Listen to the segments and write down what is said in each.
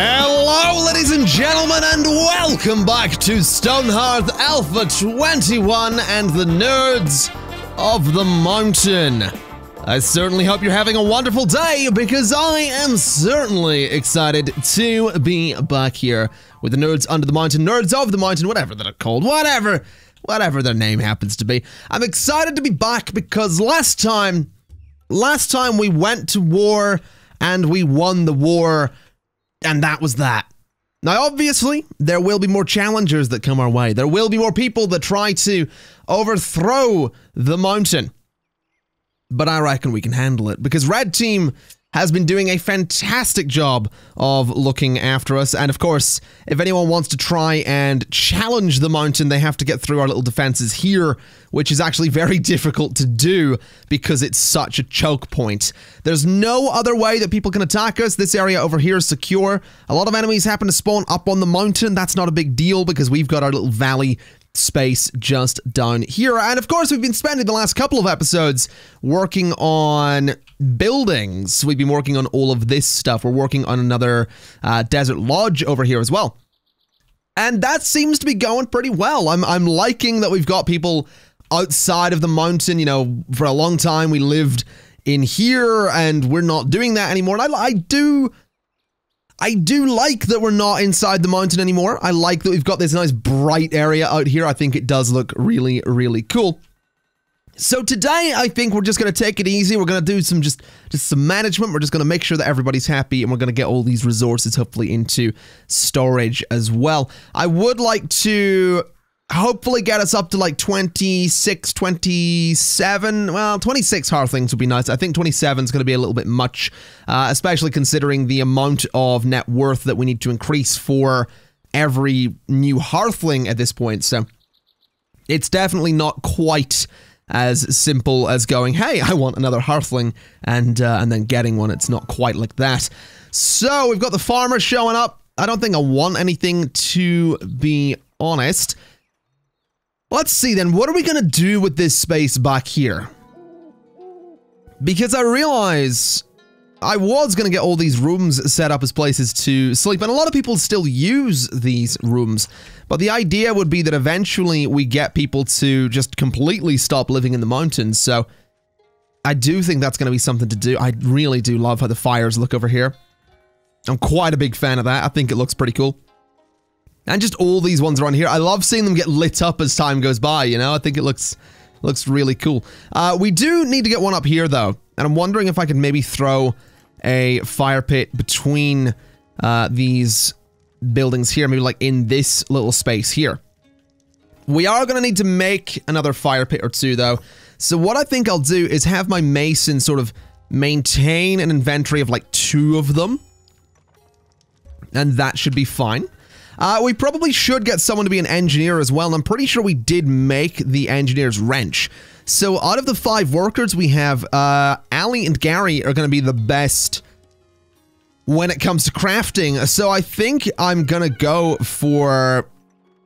Hello, ladies and gentlemen, and welcome back to Stonehearth Alpha 21 and the Nerds of the Mountain. I certainly hope you're having a wonderful day, because I am certainly excited to be back here with the Nerds Under the Mountain, Nerds of the Mountain, whatever they're called, whatever their name happens to be. I'm excited to be back because last time we went to war and we won the war, and that was that. Now, obviously, there will be more challengers that come our way. There will be more people that try to overthrow the mountain. But I reckon we can handle it, because Red Team has been doing a fantastic job of looking after us. And of course, if anyone wants to try and challenge the mountain, they have to get through our little defenses here, which is actually very difficult to do because it's such a choke point. There's no other way that people can attack us. This area over here is secure. A lot of enemies happen to spawn up on the mountain. That's not a big deal because we've got our little valley space just down here. And of course, we've been spending the last couple of episodes working on buildings. We've been working on all of this stuff. We're working on another desert lodge over here as well. And that seems to be going pretty well. I'm liking that we've got people outside of the mountain. You know, for a long time we lived in here and we're not doing that anymore. And I do like that we're not inside the mountain anymore. I like that we've got this nice bright area out here. I think it does look really, really cool. So today, I think we're just going to take it easy. We're going to do some just some management. We're just going to make sure that everybody's happy, and we're going to get all these resources hopefully into storage as well. I would like to hopefully get us up to like 26, 27, well, 26 hearthlings would be nice. I think 27 is going to be a little bit much, especially considering the amount of net worth that we need to increase for every new hearthling at this point. So it's definitely not quite as simple as going, hey, I want another hearthling, and then getting one. It's not quite like that. So we've got the farmer showing up. I don't think I want anything, to be honest. Let's see then, what are we going to do with this space back here? Because I realize I was going to get all these rooms set up as places to sleep, and a lot of people still use these rooms. But the idea would be that eventually we get people to just completely stop living in the mountains, so I do think that's going to be something to do. I really do love how the fires look over here. I'm quite a big fan of that. I think it looks pretty cool. And just all these ones around here. I love seeing them get lit up as time goes by, you know? I think it looks really cool. We do need to get one up here, though. And I'm wondering if I could maybe throw a fire pit between these buildings here. Maybe like in this little space here. We are going to need to make another fire pit or two, though. So what I think I'll do is have my mason sort of maintain an inventory of like 2 of them. And that should be fine. We probably should get someone to be an engineer as well, and I'm pretty sure we did make the engineer's wrench. So out of the 5 workers we have, Ali and Gary are going to be the best when it comes to crafting. So I think I'm going to go for,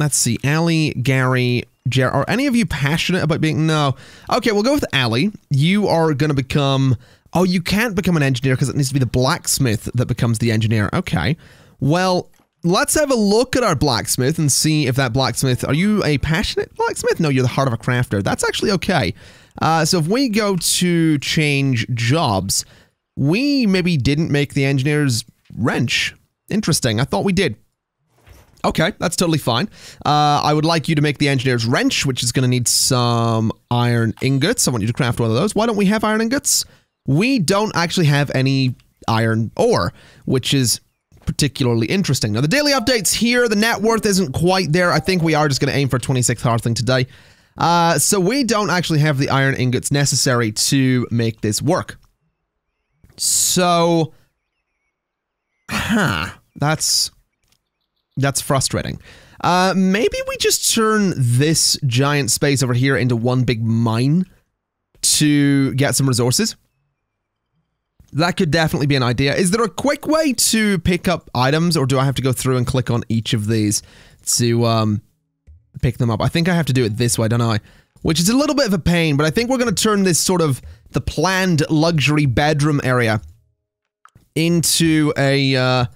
let's see, Ali, Gary, Jared. Are any of you passionate about being, no. Okay, we'll go with Ali. You are going to become, oh, you can't become an engineer because it needs to be the blacksmith that becomes the engineer. Okay, well, let's have a look at our blacksmith and see if that blacksmith... Are you a passionate blacksmith? No, you're the heart of a crafter. That's actually okay. So if we go to change jobs, we maybe didn't make the engineer's wrench. Interesting. I thought we did. Okay, that's totally fine. I would like you to make the engineer's wrench, which is going to need some iron ingots. I want you to craft one of those. Why don't we have iron ingots? We don't actually have any iron ore, which is particularly interesting. Now, the daily updates here, the net worth isn't quite there. I think we are just going to aim for 26th hearthling today. So we don't actually have the iron ingots necessary to make this work. So, that's frustrating. Maybe we just turn this giant space over here into one big mine to get some resources. That could definitely be an idea. Is there a quick way to pick up items, or do I have to go through and click on each of these to pick them up? I think I have to do it this way, don't I? Which is a little bit of a pain, but I think we're going to turn this sort of the planned luxury bedroom area into a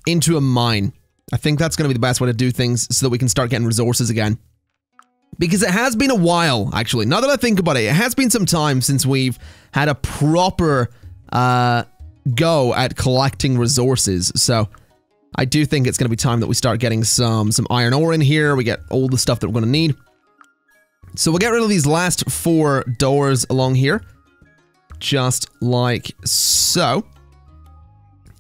into a mine. I think that's going to be the best way to do things so that we can start getting resources again. Because it has been a while, actually. Now that I think about it, it has been some time since we've had a proper go at collecting resources. So I do think it's going to be time that we start getting some iron ore in here. We get all the stuff that we're going to need. So we'll get rid of these last 4 doors along here. Just like so.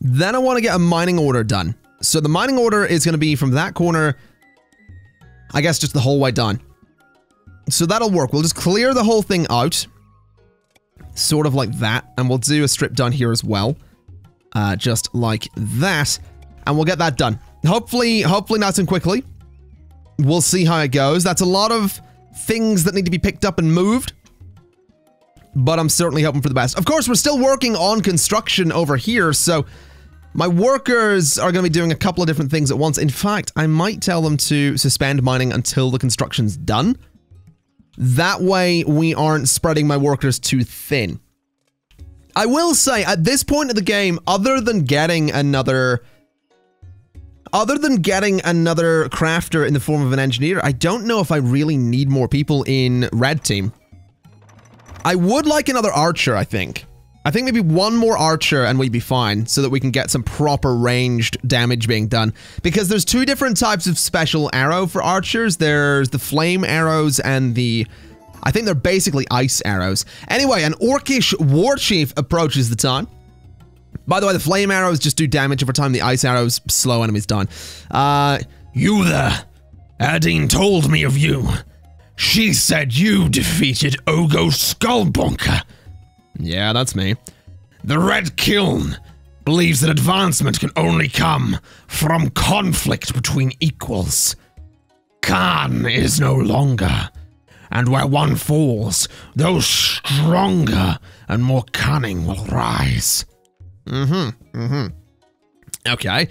Then I want to get a mining order done. So the mining order is going to be from that corner, I guess just the whole way down. So that'll work. We'll just clear the whole thing out. Sort of like that. And we'll do a strip down here as well. Just like that. And we'll get that done. Hopefully nice and quickly. We'll see how it goes. That's a lot of things that need to be picked up and moved. But I'm certainly hoping for the best. Of course, we're still working on construction over here, so my workers are going to be doing a couple of different things at once. In fact, I might tell them to suspend mining until the construction's done. That way, we aren't spreading my workers too thin. I will say, at this point of the game, other than getting another crafter in the form of an engineer, I don't know if I really need more people in Red Team. I would like another archer, I think. I think maybe one more archer and we'd be fine, so that we can get some proper ranged damage being done. Because there's 2 different types of special arrow for archers. There's the flame arrows and the... I think they're basically ice arrows. Anyway, an orcish war chief approaches the town. By the way, the flame arrows just do damage every time. The ice arrows slow enemies down. You there. Adine told me of you. She said you defeated Ogo Skullbunker. Yeah, that's me. The Red Kiln believes that advancement can only come from conflict between equals. Khan is no longer, and where one falls, those stronger and more cunning will rise. Okay.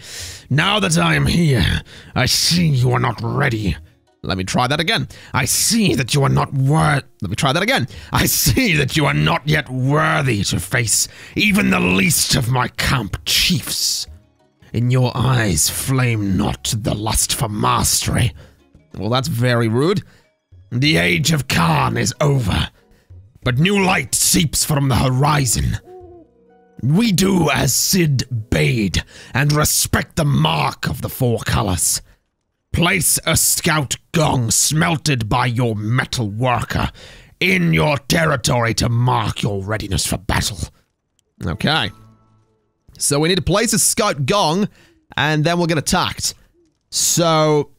Now that I am here, I see you are not ready. Let me try that again. I see that you are not worth. Let me try that again. I see that you are not yet worthy to face even the least of my camp chiefs. In your eyes flame not the lust for mastery. Well, that's very rude. The age of Khan is over, but new light seeps from the horizon. We do as Sid bade and respect the mark of the 4 colors. Place a scout gong smelted by your metal worker in your territory to mark your readiness for battle. Okay. So we need to place a scout gong, and then we'll get attacked. So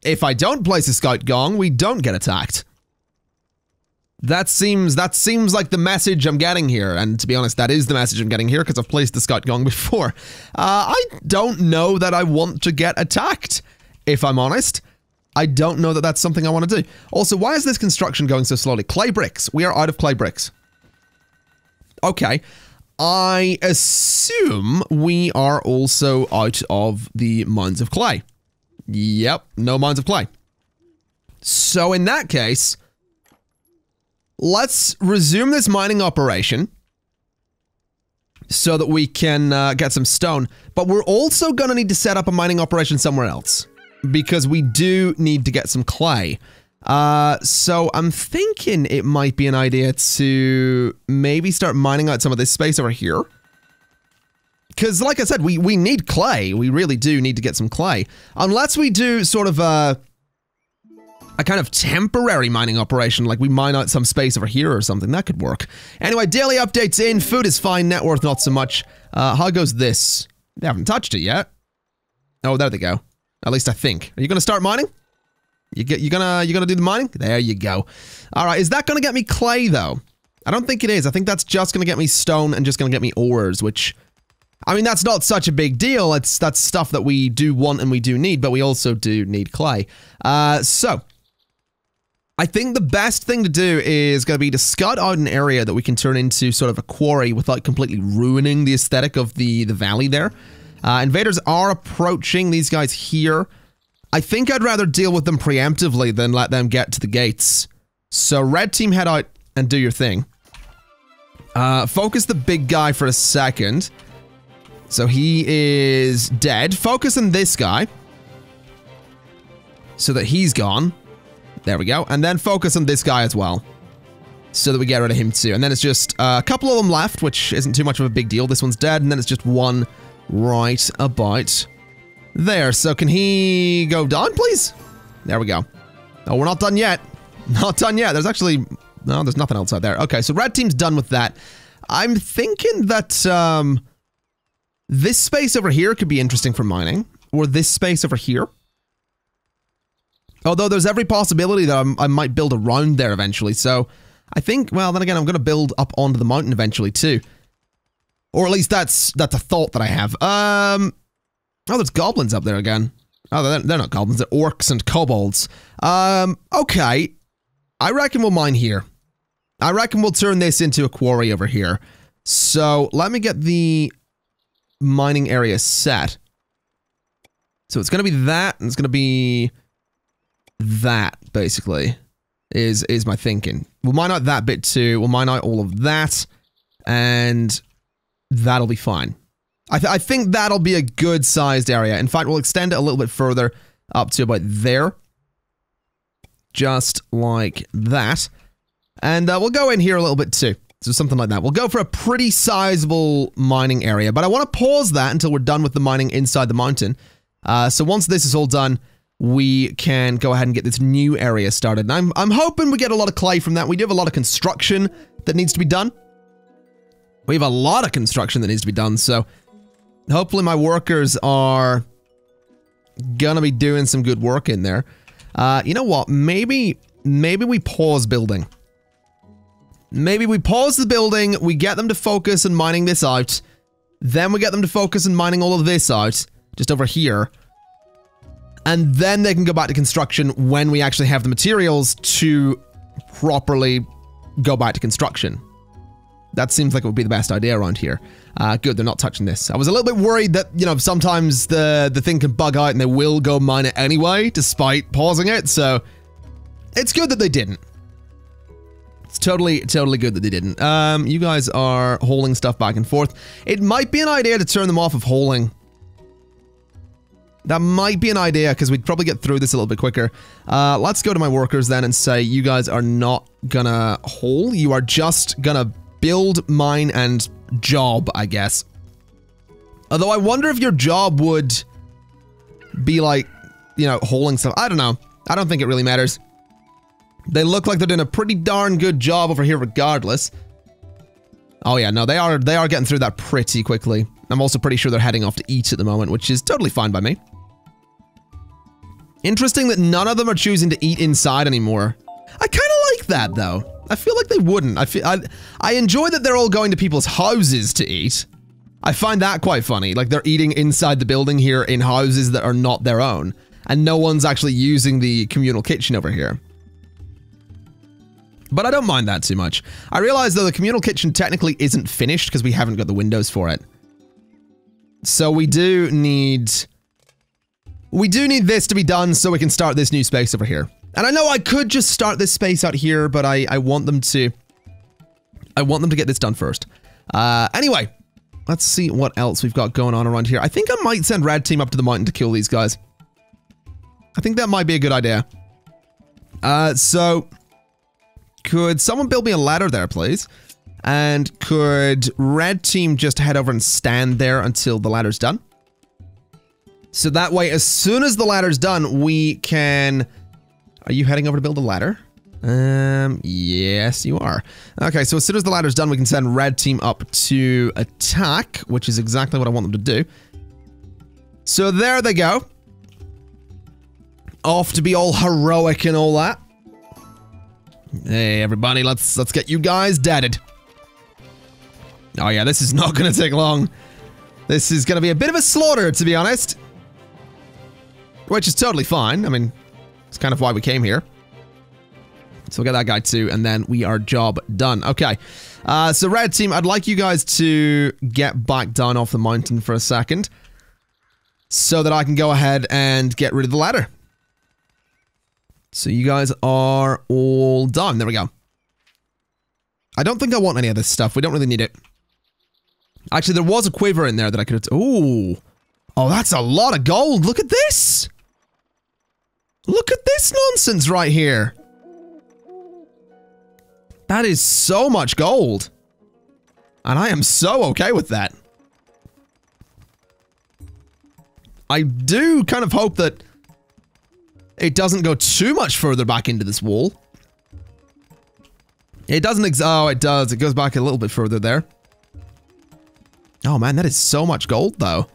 if I don't place a scout gong, we don't get attacked. That seems like the message I'm getting here, and to be honest, that is the message I'm getting here because I've placed the scout gong before. I don't know that I want to get attacked, if I'm honest. I don't know that that's something I want to do. Also, why is this construction going so slowly? Clay bricks. We are out of clay bricks. Okay. I assume we are also out of the mines of clay. Yep, no mines of clay. So in that case, let's resume this mining operation so that we can get some stone. But we're also going to need to set up a mining operation somewhere else because we do need to get some clay. So I'm thinking it might be an idea to maybe start mining out some of this space over here. Because like I said, we need clay. We really do need to get some clay. Unless we do sort of a kind of temporary mining operation, like we mine out some space over here or something. That could work. Anyway, daily updates in. Food is fine. Net worth, not so much. How goes this? They haven't touched it yet. Oh, there they go. At least I think. Are you going to start mining? You gonna do the mining? There you go. All right. Is that going to get me clay, though? I don't think it is. I think that's just going to get me stone and just going to get me ores, which... I mean, that's not such a big deal. That's stuff that we do want and we do need, but we also do need clay. So... I think the best thing to do is going to be to scout out an area that we can turn into sort of a quarry without completely ruining the aesthetic of the valley there. Invaders are approaching these guys here. I think I'd rather deal with them preemptively than let them get to the gates. So red team, head out and do your thing. Focus the big guy for a second. So he is dead. Focus on this guy. So that he's gone. There we go. And then focus on this guy as well. So that we get rid of him too. And then it's just a couple of them left, which isn't too much of a big deal. This one's dead, and then it's just one right about there. So can he go down, please? There we go. Oh, we're not done yet. Not done yet. There's actually... No, there's nothing else out there. Okay, so red team's done with that. I'm thinking that this space over here could be interesting for mining. Or this space over here. Although there's every possibility that I might build around there eventually. So I think, well, then again, I'm going to build up onto the mountain eventually too. Or at least that's a thought that I have. Oh, there's goblins up there again. Oh, they're not goblins. They're orcs and kobolds. Okay. I reckon we'll mine here. I reckon we'll turn this into a quarry over here. So let me get the mining area set. So it's going to be that, and it's going to be that, basically, is my thinking. We'll mine out that bit too. We'll mine out all of that, and that'll be fine. I think that'll be a good-sized area. In fact, we'll extend it a little bit further up to about there. Just like that. And we'll go in here a little bit too. So something like that. We'll go for a pretty sizable mining area, but I want to pause that until we're done with the mining inside the mountain. So once this is all done, we can go ahead and get this new area started. And I'm hoping we get a lot of clay from that. We do have a lot of construction that needs to be done. We have a lot of construction that needs to be done, so hopefully my workers are gonna be doing some good work in there. You know what? Maybe we pause building. Maybe we pause the building, we get them to focus on mining this out, then we get them to focus on mining all of this out, just over here, and then they can go back to construction when we actually have the materials to properly go back to construction. That seems like it would be the best idea around here. Good, they're not touching this. I was a little bit worried that, you know, sometimes the thing can bug out and they will go mine it anyway, despite pausing it, so it's good that they didn't. It's totally good that they didn't. You guys are hauling stuff back and forth. It might be an idea to turn them off of hauling. That might be an idea, because we'd probably get through this a little bit quicker. Let's go to my workers then and say, you guys are not gonna haul. You are just gonna build, mine, and job, I guess. Although I wonder if your job would be like, you know, hauling stuff. I don't know. I don't think it really matters. They look like they're doing a pretty darn good job over here regardless. Oh yeah, no, they are getting through that pretty quickly. I'm also pretty sure they're heading off to eat at the moment, which is totally fine by me. Interesting that none of them are choosing to eat inside anymore. I kind of like that, though. I feel like they wouldn't. I enjoy that they're all going to people's houses to eat. I find that quite funny. Like, they're eating inside the building here in houses that are not their own. And no one's actually using the communal kitchen over here. But I don't mind that too much. I realize, though, the communal kitchen technically isn't finished because we haven't got the windows for it. So we do need this to be done so we can start this new space over here. And I know I could just start this space out here, but I want them to get this done first. Anyway, let's see what else we've got going on around here. I think I might send Red Team up to the mountain to kill these guys. I think that might be a good idea. So could someone build me a ladder there, please? And could Red Team just head over and stand there until the ladder's done? So that way, as soon as the ladder's done, we can... Are you heading over to build a ladder? Yes, you are. Okay, so as soon as the ladder's done, we can send Red Team up to attack, which is exactly what I want them to do. So there they go. Off to be all heroic and all that. Hey, everybody, let's get you guys deaded. Oh yeah, this is not gonna take long. This is gonna be a bit of a slaughter, to be honest. Which is totally fine. I mean, it's kind of why we came here. So we'll get that guy too, and then we are job done. Okay, so Red Team, I'd like you guys to get back down off the mountain for a second, so that I can go ahead and get rid of the ladder. So you guys are all done. There we go. I don't think I want any of this stuff. We don't really need it. Actually, there was a quiver in there that I could have... Ooh. Oh, that's a lot of gold. Look at this. Look at this nonsense right here. That is so much gold. And I am so okay with that. I do kind of hope that it doesn't go too much further back into this wall. It doesn't oh, it does. It goes back a little bit further there. Oh man, that is so much gold though.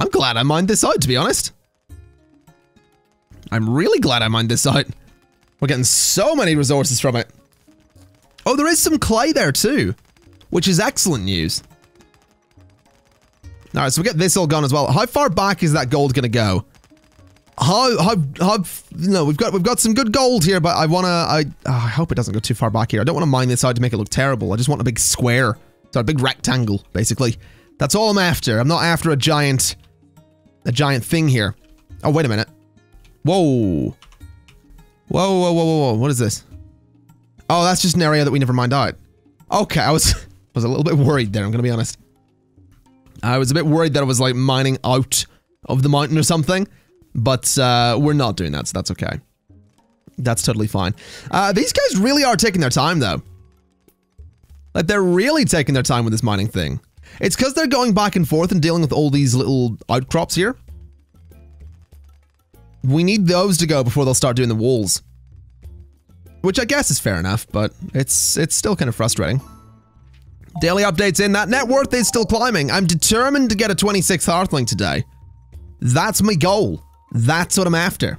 I'm glad I mined this out, to be honest. I'm really glad I mined this out. We're getting so many resources from it. Oh, there is some clay there too, which is excellent news. All right, so we get this all gone as well. How far back is that gold gonna go? No, we've got some good gold here, but I hope it doesn't go too far back here. I don't want to mine this out to make it look terrible. I just want a big square, so a big rectangle, basically. That's all I'm after. I'm not after a giant thing here. Oh, wait a minute. Whoa. Whoa. What is this? Oh, that's just an area that we never mined out. Okay, I was a little bit worried there, I'm gonna be honest. I was a bit worried that I was like mining out of the mountain or something, but we're not doing that, so that's okay. That's totally fine. These guys really are taking their time though. Like they're really taking their time with this mining thing. It's because they're going back and forth and dealing with all these little outcrops here. We need those to go before they'll start doing the walls. Which I guess is fair enough, but it's still kind of frustrating. Daily updates in that net worth is still climbing. I'm determined to get a 26th Hearthling today. That's my goal. That's what I'm after.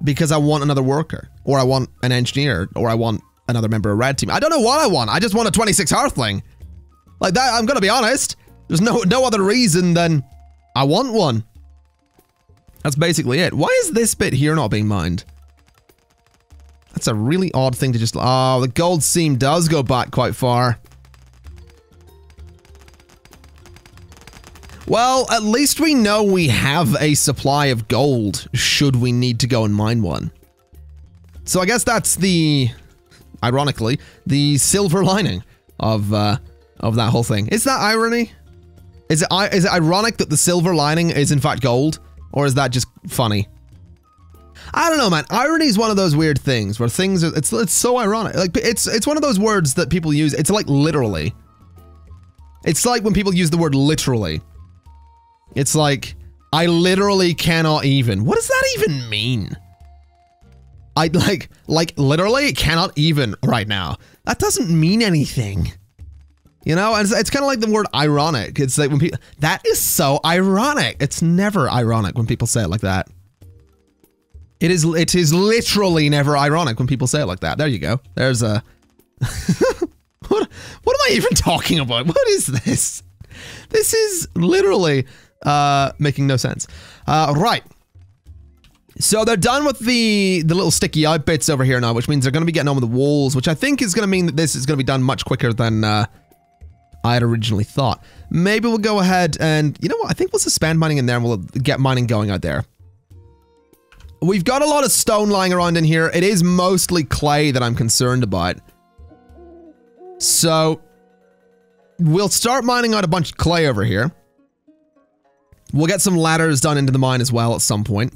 Because I want another worker. Or I want an engineer. Or I want another member of Red Team. I don't know what I want. I just want a 26th Hearthling. Like that, I'm gonna be honest. There's no other reason than I want one. That's basically it. Why is this bit here not being mined? That's a really odd thing to just... Oh, the gold seam does go back quite far. Well, at least we know we have a supply of gold, should we need to go and mine one. So I guess that's the... Ironically, the silver lining of that whole thing. Is that irony? Is it ironic that the silver lining is in fact gold? Or is that just funny? I don't know, man. Irony is one of those weird things where things are, it's so ironic. Like it's one of those words that people use. It's like literally. It's like when people use the word literally. It's like, I literally cannot even. What does that even mean? I like literally cannot even right now. That doesn't mean anything. You know, and it's kind of like the word ironic. It's like when people, that is so ironic. It's never ironic when people say it like that. It is literally never ironic when people say it like that. There you go. There's a... what am I even talking about? What is this? This is literally making no sense. Right. So they're done with the little sticky out bits over here now, which means they're going to be getting on with the walls, which I think is going to mean that this is going to be done much quicker than I had originally thought. Maybe we'll go ahead and... You know what? I think we'll suspend mining in there and we'll get mining going out there. We've got a lot of stone lying around in here. It is mostly clay that I'm concerned about. So, we'll start mining out a bunch of clay over here. We'll get some ladders done into the mine as well at some point.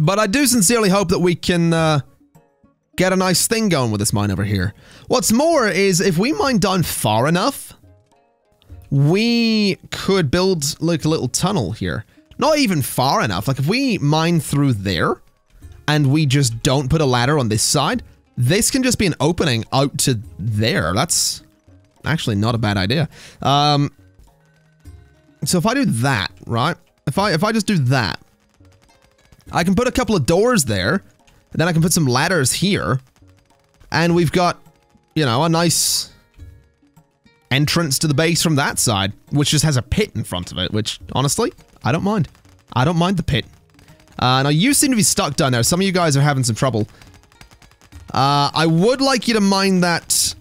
But I do sincerely hope that we can get a nice thing going with this mine over here. What's more is if we mine down far enough, we could build like a little tunnel here. Not even far enough. Like if we mine through there and we just don't put a ladder on this side, this can just be an opening out to there. That's actually not a bad idea. So if I do that, right? If I just do that, I can put a couple of doors there, and then I can put some ladders here, and we've got, you know, a nice entrance to the base from that side, which just has a pit in front of it, which, honestly, I don't mind. I don't mind the pit. Now, you seem to be stuck down there. Some of you guys are having some trouble. I would like you to mine that...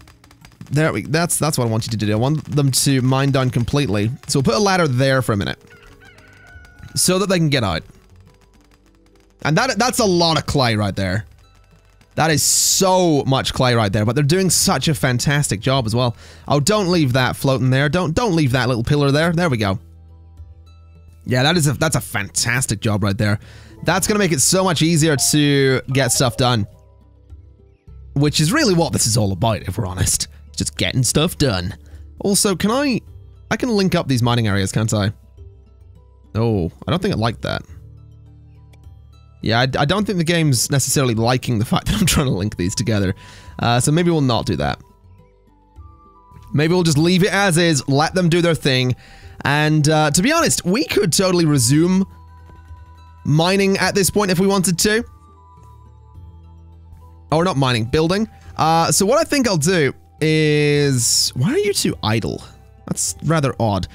That's what I want you to do. I want them to mine down completely. So we'll put a ladder there for a minute. So that they can get out. And that's a lot of clay right there. That is so much clay right there, but they're doing such a fantastic job as well. Oh, don't leave that floating there. Don't leave that little pillar there. There we go. Yeah, that's a fantastic job right there. That's gonna make it so much easier to get stuff done. Which is really what this is all about, if we're honest. Just getting stuff done. Also, can I can link up these mining areas, can't I? Oh, I don't think I like that. Yeah, I don't think the game's necessarily liking the fact that I'm trying to link these together. So maybe we'll not do that. Maybe we'll just leave it as is, let them do their thing. And to be honest, we could totally resume mining at this point if we wanted to. Or not mining, building. So what I think I'll do is... Why are you two idle? That's rather odd.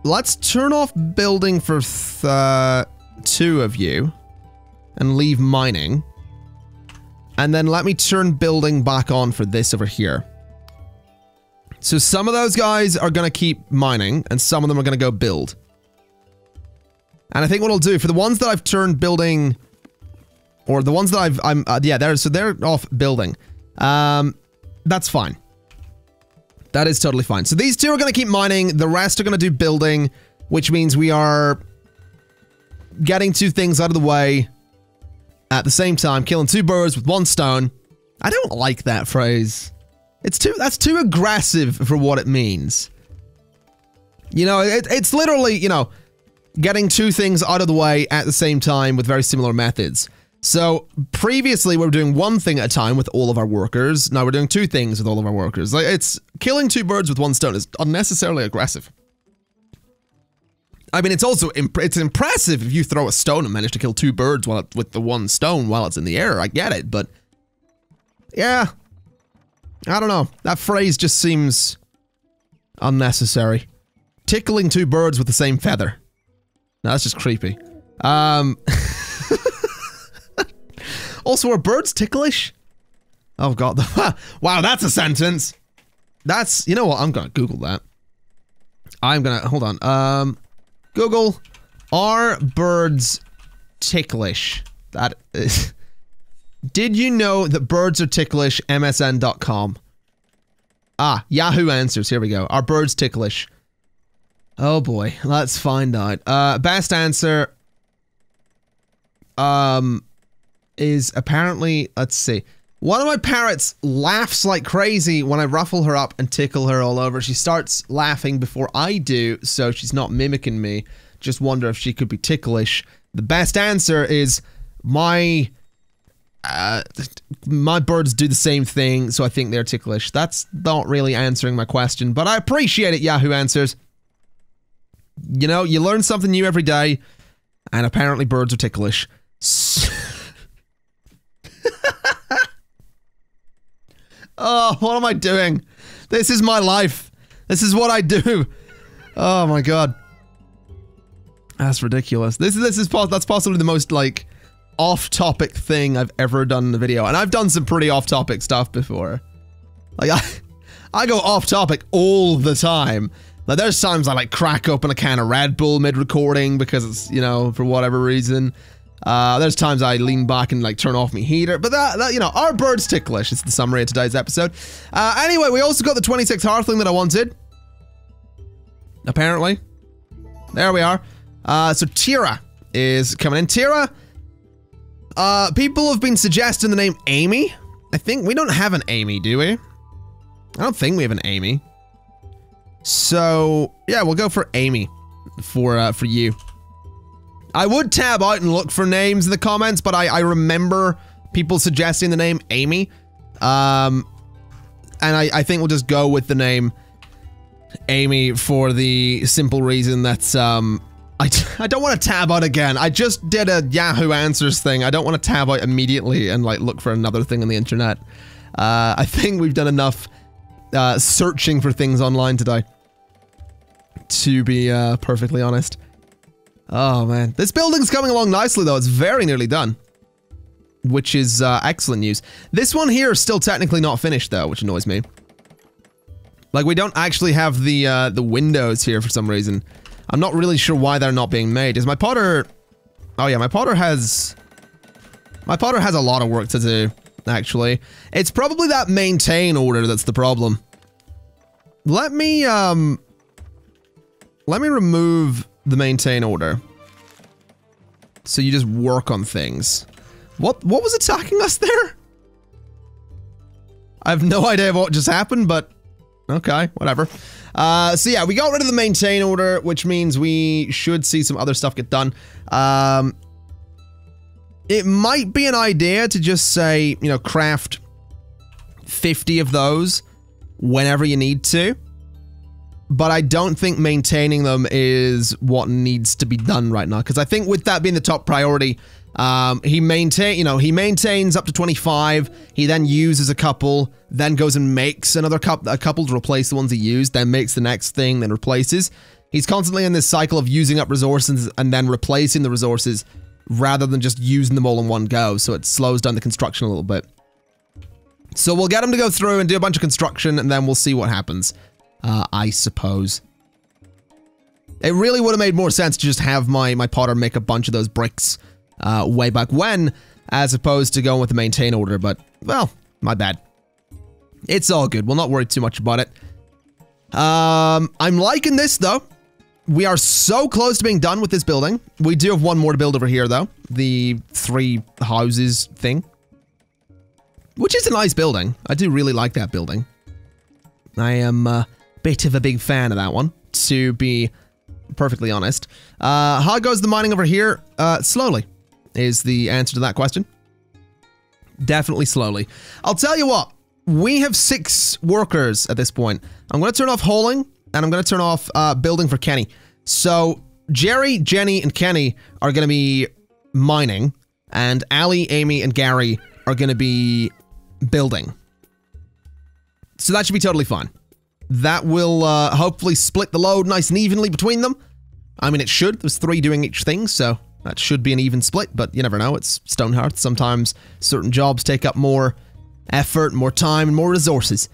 Let's turn off building for 2 of you and leave mining. And then let me turn building back on for this over here. So some of those guys are going to keep mining and some of them are going to go build. And I think what I'll do for the ones that I've turned building, or the ones that yeah, so they're off building. That's fine. That is totally fine. So these 2 are going to keep mining. The rest are going to do building, which means we are getting 2 things out of the way at the same time, killing 2 birds with 1 stone. I don't like that phrase. That's too aggressive for what it means. You know, it's literally, you know, getting 2 things out of the way at the same time with very similar methods. So previously we were doing 1 thing at a time with all of our workers. Now we're doing 2 things with all of our workers. Like, it's killing 2 birds with 1 stone is unnecessarily aggressive. I mean, it's also it's impressive if you throw a stone and manage to kill 2 birds with the 1 stone while it's in the air. I get it, but yeah, I don't know. That phrase just seems unnecessary. Tickling 2 birds with the same feather. No, that's just creepy. Also, are birds ticklish? Oh god. Wow, that's a sentence. That's, you know what, I'm gonna Google that. Hold on. Google, are birds ticklish? That is... Did you know that birds are ticklish? MSN.com. Ah, Yahoo Answers, here we go. Are birds ticklish? Oh boy, let's find out. Best answer... is apparently, let's see. One of my parrots laughs like crazy when I ruffle her up and tickle her all over. She starts laughing before I do, so she's not mimicking me. Just wonder if she could be ticklish. The best answer is my birds do the same thing, so I think they're ticklish. That's not really answering my question, but I appreciate it, Yahoo Answers. You know, you learn something new every day, and apparently birds are ticklish. Oh, what am I doing? This is my life. This is what I do. Oh my god. That's ridiculous. That's possibly the most, like, off-topic thing I've ever done in a video. And I've done some pretty off-topic stuff before. Like, I go off-topic all the time. Like, there's times I, like, crack open a can of Red Bull mid-recording because it's, you know, for whatever reason. There's times I lean back and, like, turn off my heater. But that, you know, are birds ticklish? It's the summary of today's episode. Anyway, we also got the 26 Hearthling that I wanted. Apparently. There we are. So Tira is coming in. Tira, people have been suggesting the name Amy. I think we don't have an Amy, do we? I don't think we have an Amy. So, yeah, we'll go for Amy for you. I would tab out and look for names in the comments, but I remember people suggesting the name Amy. And I think we'll just go with the name Amy for the simple reason that, I don't want to tab out again. I just did a Yahoo Answers thing. I don't want to tab out immediately and, like, look for another thing on the internet. I think we've done enough searching for things online today, to be perfectly honest. Oh man, this building's coming along nicely though. It's very nearly done, which is excellent news. This one here is still technically not finished though, which annoys me. Like, we don't actually have the windows here for some reason. I'm not really sure why they're not being made. Is my potter Oh yeah, my potter has a lot of work to do, actually. It's probably that maintain order that's the problem. Let me remove the maintain order. So you just work on things. What was attacking us there? I have no idea what just happened, but okay, whatever. So yeah, we got rid of the maintain order, which means we should see some other stuff get done. It might be an idea to just say, you know, craft 50 of those whenever you need to. But I don't think maintaining them is what needs to be done right now. Because I think with that being the top priority, he maintains up to 25. He then uses a couple, then goes and makes a couple to replace the ones he used, then makes the next thing, then replaces. He's constantly in this cycle of using up resources and then replacing the resources rather than just using them all in one go. So it slows down the construction a little bit. So we'll get him to go through and do a bunch of construction, and then we'll see what happens. I suppose. It really would have made more sense to just have my potter make a bunch of those bricks way back when, as opposed to going with the maintain order, but, well, my bad. It's all good. We'll not worry too much about it. I'm liking this, though. We are so close to being done with this building. We do have one more to build over here, though. The 3 houses thing. Which is a nice building. I do really like that building. I am a bit of a big fan of that one, to be perfectly honest. How goes the mining over here? Slowly is the answer to that question. Definitely slowly. I'll tell you what. We have 6 workers at this point. I'm going to turn off hauling, and I'm going to turn off building for Kenny. So Jerry, Jenny, and Kenny are going to be mining, and Ali, Amy, and Gary are going to be building. So that should be totally fine. That will hopefully split the load nice and evenly between them. I mean, it should. There's 3 doing each thing, so that should be an even split, but you never know. It's Stonehearth. Sometimes certain jobs take up more effort, more time, and more resources.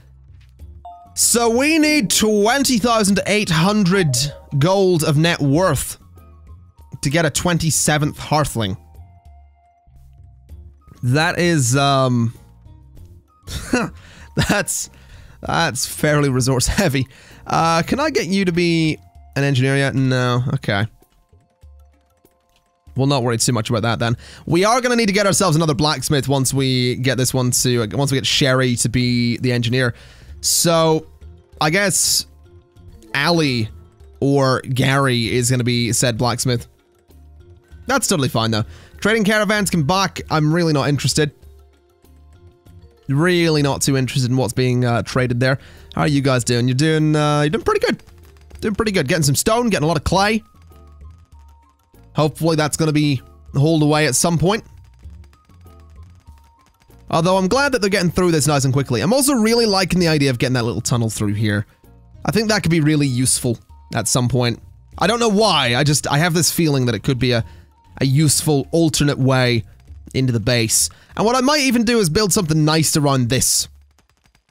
So we need 20,800 gold of net worth to get a 27th Hearthling. That is, that's fairly resource heavy. Can I get you to be an engineer yet? No. Okay. We'll not worry too much about that then. We are going to need to get ourselves another blacksmith once we get this one to, once we get Sherry to be the engineer. So, I guess Ali or Gary is going to be said blacksmith. That's totally fine though. Trading caravans come back. I'm really not interested. Really not too interested in what's being traded there. How are you guys doing? You're doing pretty good. Doing pretty good. Getting some stone, getting a lot of clay. Hopefully that's going to be hauled away at some point. Although I'm glad that they're getting through this nice and quickly. I'm also really liking the idea of getting that little tunnel through here. I think that could be really useful at some point. I don't know why. I have this feeling that it could be a useful alternate way into the base. And what I might even do is build something nice around this.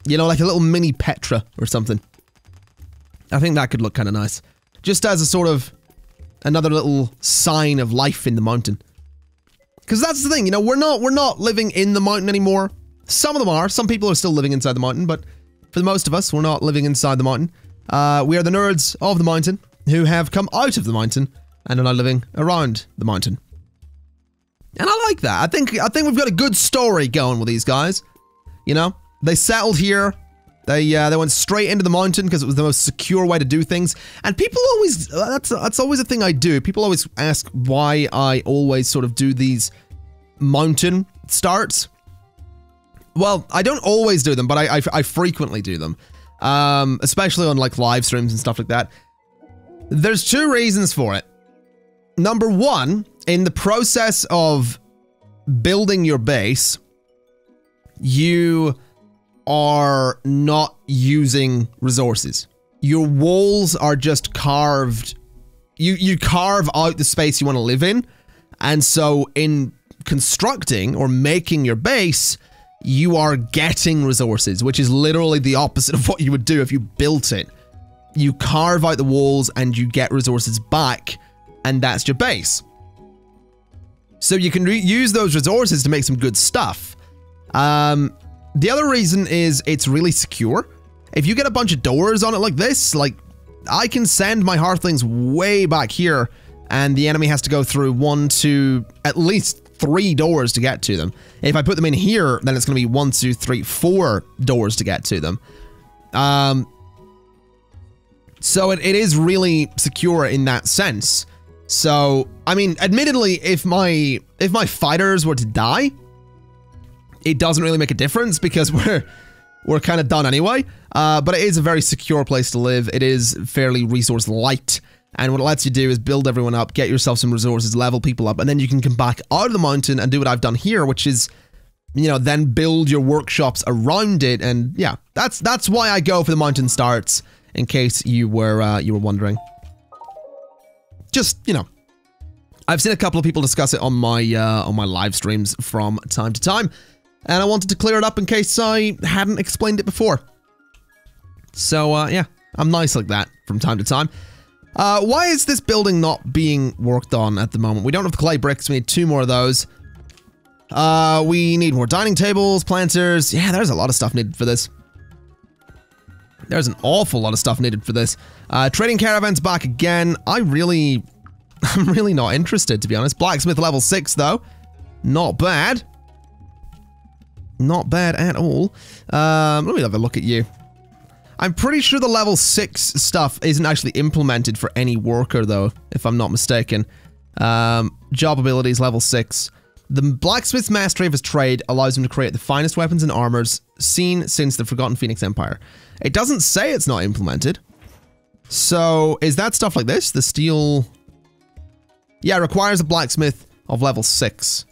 You know, like a little mini Petra or something. I think that could look kind of nice. Just as a sort of another little sign of life in the mountain. Because that's the thing, you know, we're not living in the mountain anymore. Some of them are. Some people are still living inside the mountain, but for the most of us, we're not living inside the mountain. We are the nerds of the mountain who have come out of the mountain and are now living around the mountain. And I like that. I think we've got a good story going with these guys. You know, they settled here. They went straight into the mountain because it was the most secure way to do things. And people always, that's always a thing I do. People always ask why I always sort of do these mountain starts. Well, I don't always do them, but I frequently do them. Especially on like live streams and stuff like that. There's 2 reasons for it. Number 1, in the process of building your base, you are not using resources. Your walls are just carved. You carve out the space you want to live in. And so in constructing or making your base, you are getting resources, which is literally the opposite of what you would do if you built it. You carve out the walls and you get resources back, and that's your base. So you can use those resources to make some good stuff. The other reason is it's really secure. If you get a bunch of doors on it like this, like, I can send my Hearthlings way back here, and the enemy has to go through 1, 2, at least 3 doors to get to them. If I put them in here, then it's going to be 1, 2, 3, 4 doors to get to them. So it is really secure in that sense. So, I mean, admittedly, if my fighters were to die, it doesn't really make a difference because we're kind of done anyway. But it is a very secure place to live. It is fairly resource light. And what it lets you do is build everyone up, get yourself some resources, level people up, and then you can come back out of the mountain and do what I've done here, which is, you know, then build your workshops around it. And yeah, that's why I go for the mountain starts, in case you were wondering. Just, you know, I've seen a couple of people discuss it on my live streams from time to time, and I wanted to clear it up in case I hadn't explained it before. So yeah, I'm nice like that from time to time. Why is this building not being worked on at the moment? We don't have the clay bricks. We need 2 more of those. We need more dining tables, planters. Yeah, there's a lot of stuff needed for this. There's an awful lot of stuff needed for this. Trading caravans back again. I'm really not interested, to be honest. Blacksmith level 6, though. Not bad. Not bad at all. Let me have a look at you. I'm pretty sure the level 6 stuff isn't actually implemented for any worker, though, if I'm not mistaken. Job abilities, level 6. The blacksmith's mastery of his trade allows him to create the finest weapons and armors seen since the Forgotten Phoenix Empire. It doesn't say it's not implemented. So, is that stuff like this? The steel... Yeah, requires a blacksmith of level 6.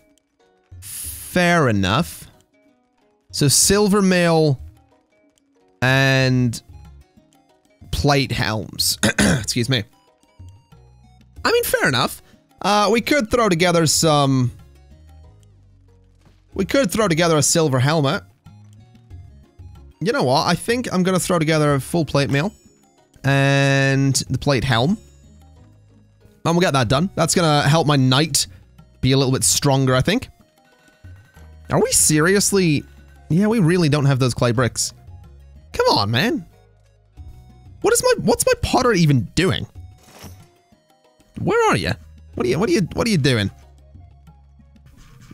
Fair enough. So, silver mail... and plate helms. Excuse me. I mean, fair enough. We could throw together some... We could throw together a silver helmet. You know what? I think I'm going to throw together a full plate mail. And the plate helm. And we'll get that done. That's going to help my knight be a little bit stronger, I think. Are we seriously... Yeah, we really don't have those clay bricks. Come on, man. What's my potter even doing? Where are you? What are you doing?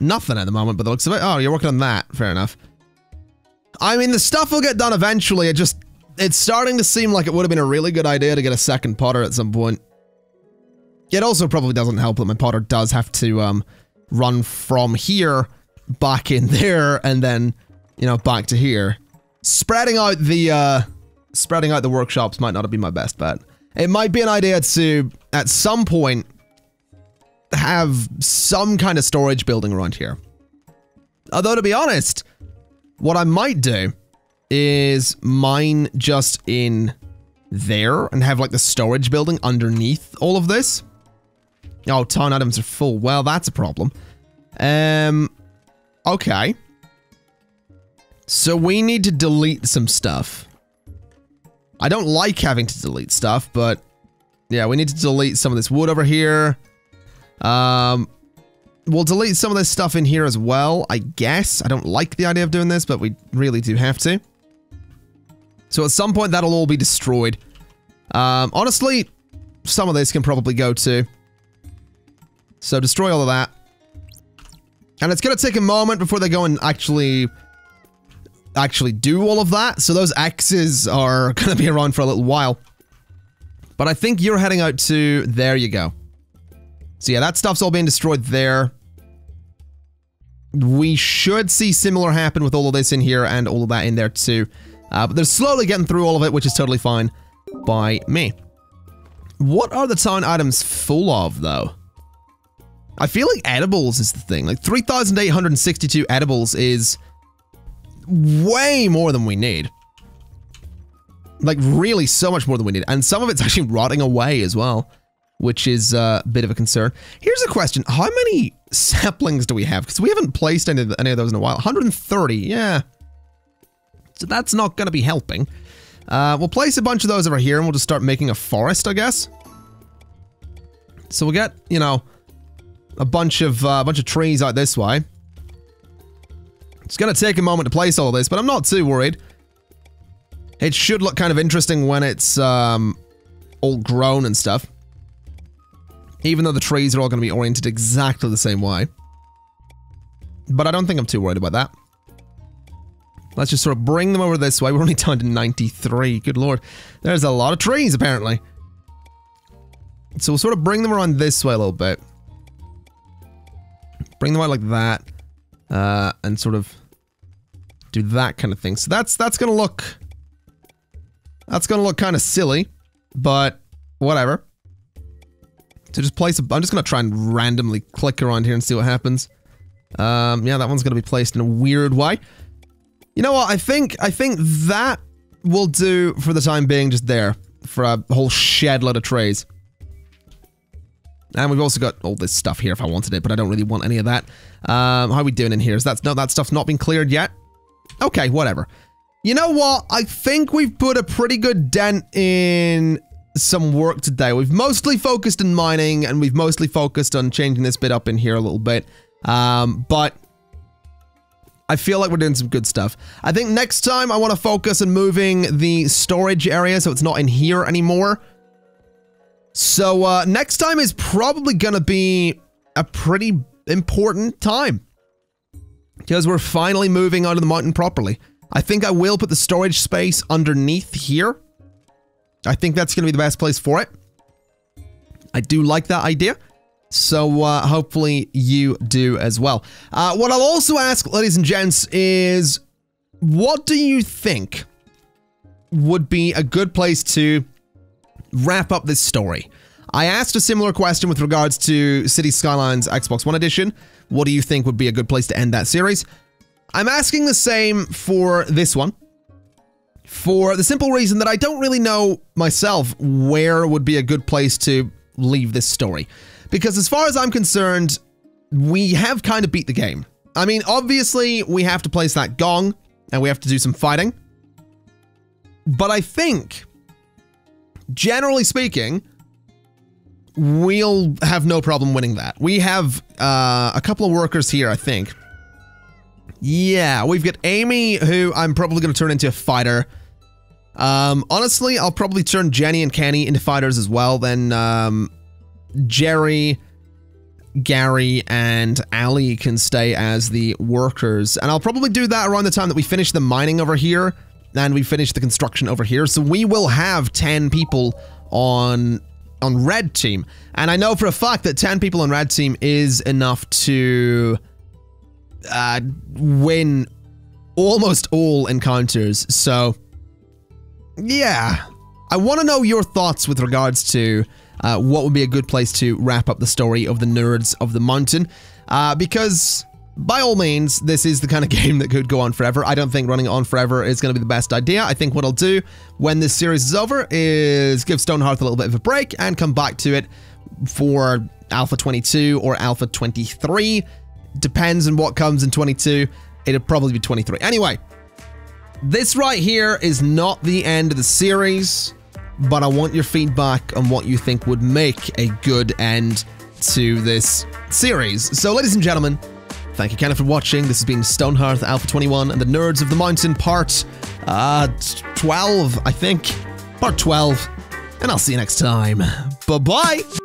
Nothing at the moment, but the looks of it. Oh, you're working on that. Fair enough. I mean, the stuff will get done eventually. It's starting to seem like it would have been a really good idea to get a second potter at some point. It also probably doesn't help that my potter does have to run from here back in there and then, you know, back to here. Spreading out the workshops might not have been my best bet. It might be an idea to, at some point, have some kind of storage building around here. Although, to be honest, what I might do is mine just in there and have, like, the storage building underneath all of this. Oh, town items are full. Well, that's a problem. Okay. So we need to delete some stuff. I don't like having to delete stuff, but yeah, we need to delete some of this wood over here. We'll delete some of this stuff in here as well, I guess. I don't like the idea of doing this, but we really do have to. So at some point, that'll all be destroyed. Honestly, some of this can probably go too. So destroy all of that. And it's going to take a moment before they go and actually do all of that. So those X's are going to be around for a little while. But I think you're heading out to... There you go. So yeah, that stuff's all being destroyed there. We should see similar happen with all of this in here and all of that in there too. But they're slowly getting through all of it, which is totally fine by me. What are the town items full of, though? I feel like edibles is the thing. Like, 3,862 edibles is way more than we need. Like, really so much more than we need. And some of it's actually rotting away as well, which is a bit of a concern. Here's a question. How many saplings do we have? Because we haven't placed any of those in a while. 130, yeah. So that's not going to be helping. We'll place a bunch of those over here and we'll just start making a forest, I guess. So we'll get, you know, a bunch of trees out this way. It's gonna take a moment to place all this, but I'm not too worried. It should look kind of interesting when it's all grown and stuff. Even though the trees are all gonna be oriented exactly the same way. But I don't think I'm too worried about that. Let's just sort of bring them over this way. We're only down to 93. Good lord. There's a lot of trees, apparently. So we'll sort of bring them around this way a little bit. Bring them out like that. And sort of do that kind of thing. So that's gonna look... That's gonna look kind of silly. But, whatever. So just place a... I'm just gonna try and randomly click around here and see what happens. Yeah, that one's gonna be placed in a weird way. You know what, I think that will do for the time being just there. For a whole shed load of trees. And we've also got all this stuff here if I wanted it, but I don't really want any of that. How are we doing in here? No, that stuff's not been cleared yet? Okay, whatever. You know what, I think we've put a pretty good dent in some work today. We've mostly focused on mining, and we've mostly focused on changing this bit up in here a little bit. But... I feel like we're doing some good stuff. I think next time I want to focus on moving the storage area so it's not in here anymore. So next time is probably going to be a pretty important time. Because we're finally moving out of the mountain properly. I think I will put the storage space underneath here. I think that's going to be the best place for it. I do like that idea. So, hopefully you do as well. What I'll also ask, ladies and gents, is what do you think would be a good place to wrap up this story? I asked a similar question with regards to Cities Skylines Xbox One Edition. What do you think would be a good place to end that series? I'm asking the same for this one. For the simple reason that I don't really know myself where would be a good place to leave this story. Because as far as I'm concerned, we have kind of beat the game. I mean, obviously, we have to place that gong, and we have to do some fighting. But I think, generally speaking, we'll have no problem winning that. We have a couple of workers here, I think. Yeah, we've got Amy, who I'm probably going to turn into a fighter. Honestly, I'll probably turn Jenny and Kenny into fighters as well. Then, Jerry, Gary, and Ali can stay as the workers. And I'll probably do that around the time that we finish the mining over here and we finish the construction over here. So we will have 10 people on Red Team. And I know for a fact that 10 people on Red Team is enough to win almost all encounters. So, yeah. I want to know your thoughts with regards to what would be a good place to wrap up the story of the Nerds of the Mountain. Because, by all means, this is the kind of game that could go on forever. I don't think running it on forever is going to be the best idea. I think what I'll do when this series is over is give Stonehearth a little bit of a break and come back to it for Alpha 22 or Alpha 23. Depends on what comes in 22. It'll probably be 23. Anyway, this right here is not the end of the series. But I want your feedback on what you think would make a good end to this series. So, ladies and gentlemen, thank you kind of for watching. This has been Stonehearth Alpha 21 and the Nerds of the Mountain part 12, I think. Part 12. And I'll see you next time. Bye-bye!